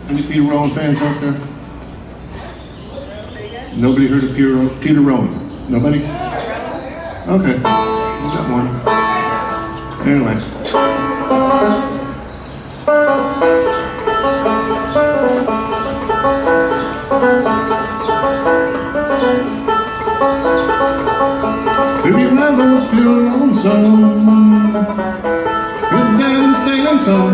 Any Peter Rowan fans out there? Nobody heard of Peter Rowan? Nobody? Okay, we got one. Anyway. If you ever feel lonesome, get down and sing a song.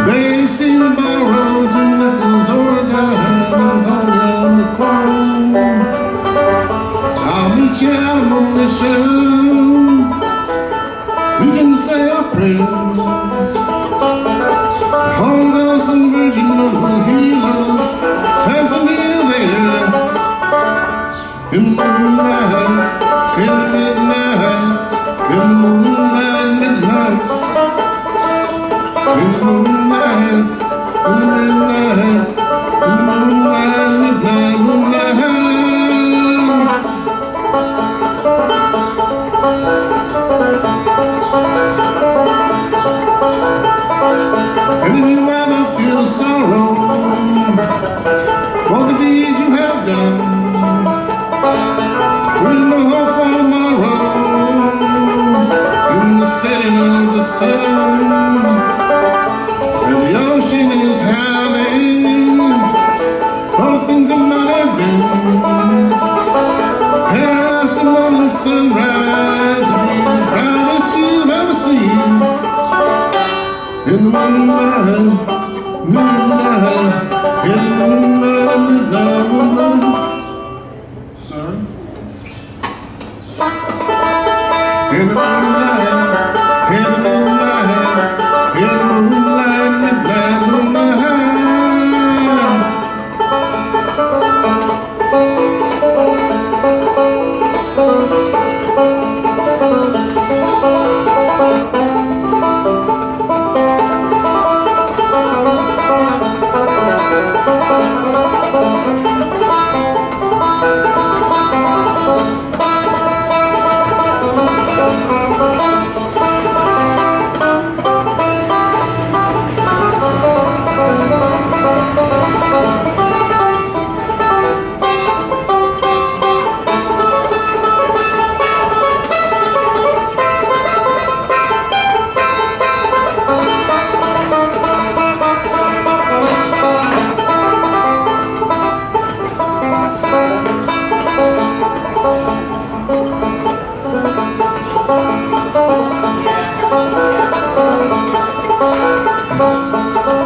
They seem by roads and nickels or a dime and call you on the phone. I'll meet you out on the show. We can say our prayers. Hold us and Virgin Mother will heal us. As a meal there. In the moonlight, in the midnight, in the moonlight, midnight. In the moonlight, in the midnight, in the moonlight, midnight, moonlight. And if you ever feel sorrow for the deeds you have done, with no hope for tomorrow, in the setting of the sun, and the ocean is howling, all things that might have been. And I ask the morning sunrise to be the brightest you've ever seen. In the moonlight, moonlight, in the moonlight, midnight, moonlight. Sorry? In the moonlight, in the moonlight, in the moonlight, midnight, moonlight.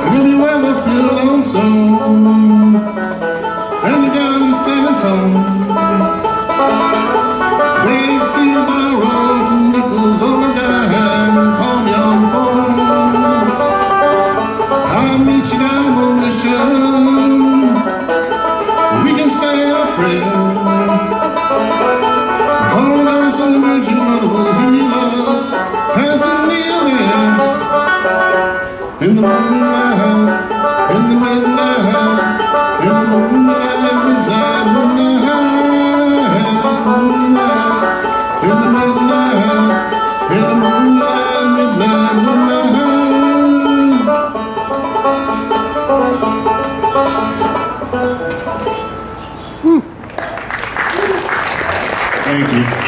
And if you ever feel lonesome and you're down in San Antonio, they steal by roads and nickels on a dime and call me on the phone. I'll meet you down on the shore. We can say our prayers. Hold us and the Virgin Mother will heal us as we kneel there. In the moonlight, in the midnight, in the moonlight, midnight, moonlight, in the midnight, in the moonlight, midnight, moonlight. Woo. Thank you.